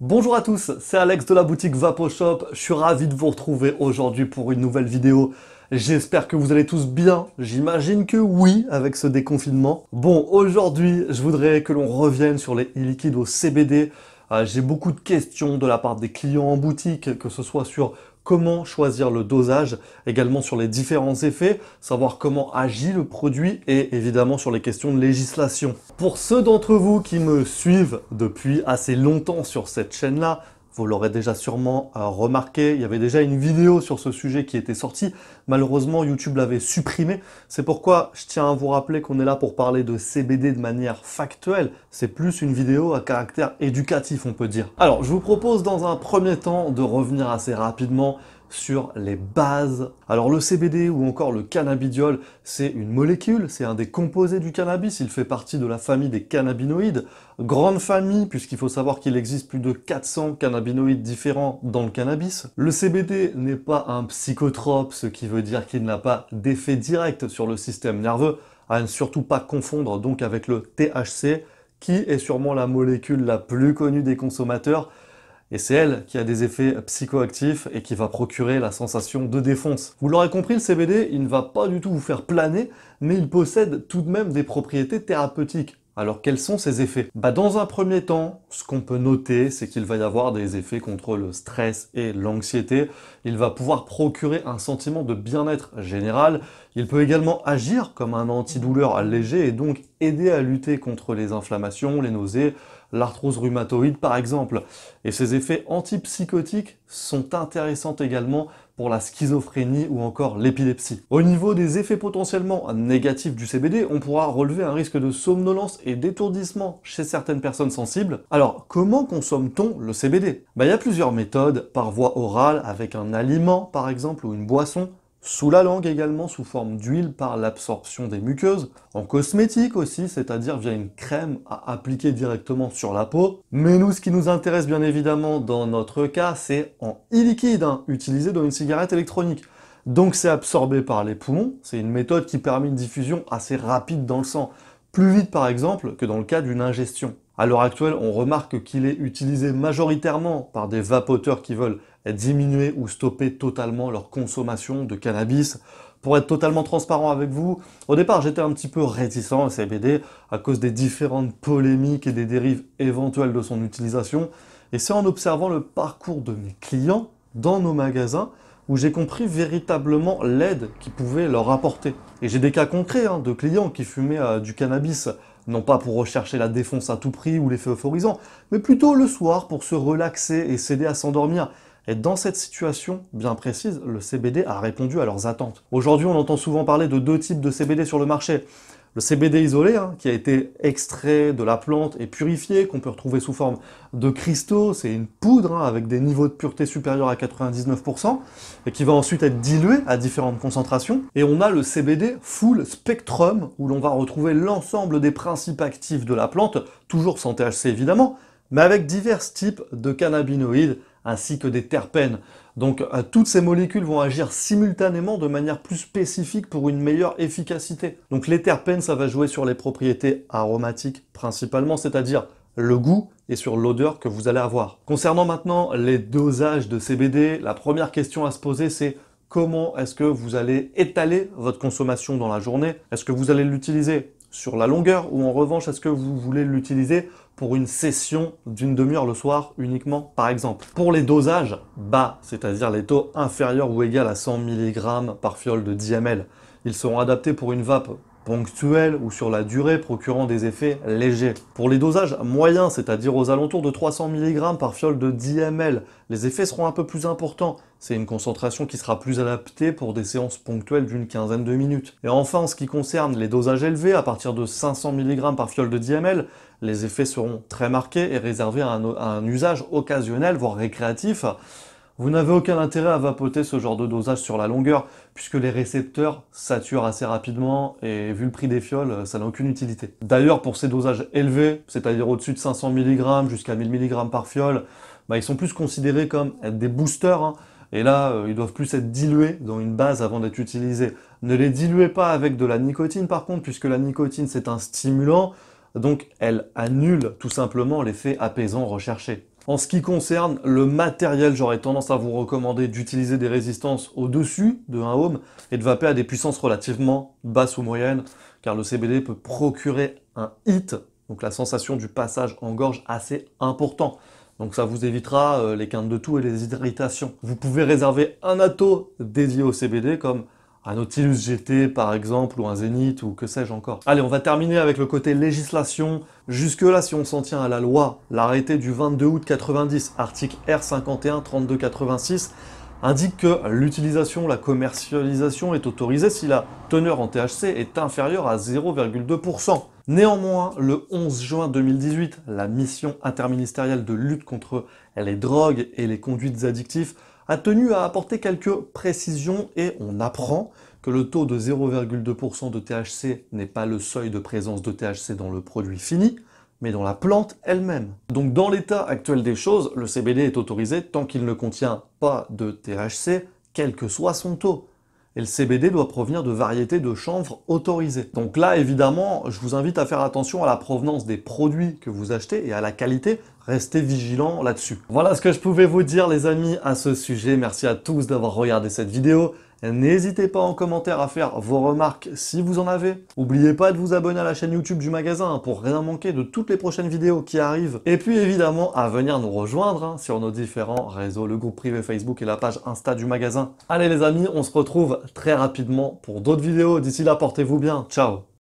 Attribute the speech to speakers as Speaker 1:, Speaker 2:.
Speaker 1: Bonjour à tous, c'est Alex de la boutique VapoShop. Je suis ravi de vous retrouver aujourd'hui pour une nouvelle vidéo. J'espère que vous allez tous bien. J'imagine que oui, avec ce déconfinement. Bon, aujourd'hui, je voudrais que l'on revienne sur les e-liquides au CBD. J'ai beaucoup de questions de la part des clients en boutique, que ce soit sur comment choisir le dosage, également sur les différents effets, savoir comment agit le produit et évidemment sur les questions de législation. Pour ceux d'entre vous qui me suivent depuis assez longtemps sur cette chaîne-là, vous l'aurez déjà sûrement remarqué, il y avait déjà une vidéo sur ce sujet qui était sortie. Malheureusement, YouTube l'avait supprimée. C'est pourquoi je tiens à vous rappeler qu'on est là pour parler de CBD de manière factuelle. C'est plus une vidéo à caractère éducatif, on peut dire. Alors, je vous propose dans un premier temps de revenir assez rapidement sur les bases. Alors le CBD ou encore le cannabidiol, c'est une molécule, c'est un des composés du cannabis, il fait partie de la famille des cannabinoïdes, grande famille puisqu'il faut savoir qu'il existe plus de 400 cannabinoïdes différents dans le cannabis. Le CBD n'est pas un psychotrope, ce qui veut dire qu'il n'a pas d'effet direct sur le système nerveux, à ne surtout pas confondre donc avec le THC, qui est sûrement la molécule la plus connue des consommateurs. Et c'est elle qui a des effets psychoactifs et qui va procurer la sensation de défonce. Vous l'aurez compris, le CBD, il ne va pas du tout vous faire planer, mais il possède tout de même des propriétés thérapeutiques. Alors quels sont ces effets? Dans un premier temps, ce qu'on peut noter, c'est qu'il va y avoir des effets contre le stress et l'anxiété. Il va pouvoir procurer un sentiment de bien-être général. Il peut également agir comme un antidouleur léger et donc aider à lutter contre les inflammations, les nausées, l'arthrose rhumatoïde par exemple. Et ces effets antipsychotiques sont intéressants également pour la schizophrénie ou encore l'épilepsie. Au niveau des effets potentiellement négatifs du CBD, on pourra relever un risque de somnolence et d'étourdissement chez certaines personnes sensibles. Alors, comment consomme-t-on le CBD? Il y a plusieurs méthodes, par voie orale, avec un aliment par exemple ou une boisson, sous la langue également, sous forme d'huile par l'absorption des muqueuses, en cosmétique aussi, c'est-à-dire via une crème à appliquer directement sur la peau. Mais nous, ce qui nous intéresse bien évidemment dans notre cas, c'est en e-liquide, utilisé dans une cigarette électronique. Donc c'est absorbé par les poumons, c'est une méthode qui permet une diffusion assez rapide dans le sang, plus vite par exemple que dans le cas d'une ingestion. À l'heure actuelle, on remarque qu'il est utilisé majoritairement par des vapoteurs qui veulent diminuer ou stopper totalement leur consommation de cannabis. Pour être totalement transparent avec vous, au départ j'étais un petit peu réticent au CBD à cause des différentes polémiques et des dérives éventuelles de son utilisation. Et c'est en observant le parcours de mes clients dans nos magasins où j'ai compris véritablement l'aide qu'ils pouvaient leur apporter. Et j'ai des cas concrets de clients qui fumaient du cannabis, non pas pour rechercher la défonce à tout prix ou l'effet euphorisant, mais plutôt le soir pour se relaxer et s'aider à s'endormir. Et dans cette situation bien précise, le CBD a répondu à leurs attentes. Aujourd'hui, on entend souvent parler de deux types de CBD sur le marché. Le CBD isolé, qui a été extrait de la plante et purifié, qu'on peut retrouver sous forme de cristaux, c'est une poudre avec des niveaux de pureté supérieurs à 99%, et qui va ensuite être dilué à différentes concentrations. Et on a le CBD Full Spectrum, où l'on va retrouver l'ensemble des principes actifs de la plante, toujours sans THC évidemment, mais avec divers types de cannabinoïdes, ainsi que des terpènes. Donc toutes ces molécules vont agir simultanément de manière plus spécifique pour une meilleure efficacité. Donc les terpènes, ça va jouer sur les propriétés aromatiques principalement, c'est-à-dire le goût et sur l'odeur que vous allez avoir. Concernant maintenant les dosages de CBD, la première question à se poser c'est comment est-ce que vous allez étaler votre consommation dans la journée? Est-ce que vous allez l'utiliser sur la longueur ou en revanche est-ce que vous voulez l'utiliser pour une session d'une demi-heure le soir uniquement par exemple? Pour les dosages bas, c'est-à-dire les taux inférieurs ou égaux à 100 mg par fiole de 10 ml, ils seront adaptés pour une vape ponctuelle ou sur la durée procurant des effets légers. Pour les dosages moyens, c'est-à-dire aux alentours de 300 mg par fiole de 10 ml, les effets seront un peu plus importants. C'est une concentration qui sera plus adaptée pour des séances ponctuelles d'une quinzaine de minutes. Et enfin, en ce qui concerne les dosages élevés, à partir de 500 mg par fiole de 10 ml, les effets seront très marqués et réservés à un usage occasionnel, voire récréatif. Vous n'avez aucun intérêt à vapoter ce genre de dosage sur la longueur, puisque les récepteurs saturent assez rapidement, et vu le prix des fioles, ça n'a aucune utilité. D'ailleurs, pour ces dosages élevés, c'est-à-dire au-dessus de 500 mg jusqu'à 1000 mg par fiole, ils sont plus considérés comme des boosters, et là, ils doivent plus être dilués dans une base avant d'être utilisés. Ne les diluez pas avec de la nicotine par contre, puisque la nicotine c'est un stimulant, donc elle annule tout simplement l'effet apaisant recherché. En ce qui concerne le matériel, j'aurais tendance à vous recommander d'utiliser des résistances au-dessus de 1 ohm et de vaper à des puissances relativement basses ou moyennes, car le CBD peut procurer un hit, donc la sensation du passage en gorge assez important. Donc ça vous évitera les quintes de toux et les irritations. Vous pouvez réserver un atto dédié au CBD comme un Nautilus GT par exemple, ou un Zénith, ou que sais-je encore. Allez, on va terminer avec le côté législation. Jusque-là, si on s'en tient à la loi, l'arrêté du 22 août 90, article R51 3286, indique que l'utilisation, la commercialisation est autorisée si la teneur en THC est inférieure à 0,2%. Néanmoins, le 11 juin 2018, la mission interministérielle de lutte contre les drogues et les conduites addictives a tenu à apporter quelques précisions et on apprend que le taux de 0,2% de THC n'est pas le seuil de présence de THC dans le produit fini, mais dans la plante elle-même. Donc dans l'état actuel des choses, le CBD est autorisé tant qu'il ne contient pas de THC, quel que soit son taux. Et le CBD doit provenir de variétés de chanvre autorisées. Donc là, évidemment, je vous invite à faire attention à la provenance des produits que vous achetez et à la qualité. Restez vigilants là-dessus. Voilà ce que je pouvais vous dire, les amis, à ce sujet. Merci à tous d'avoir regardé cette vidéo. N'hésitez pas en commentaire à faire vos remarques si vous en avez. N'oubliez pas de vous abonner à la chaîne YouTube du magasin pour rien manquer de toutes les prochaines vidéos qui arrivent. Et puis évidemment à venir nous rejoindre sur nos différents réseaux, le groupe privé Facebook et la page Insta du magasin. Allez les amis, on se retrouve très rapidement pour d'autres vidéos. D'ici là, portez-vous bien. Ciao!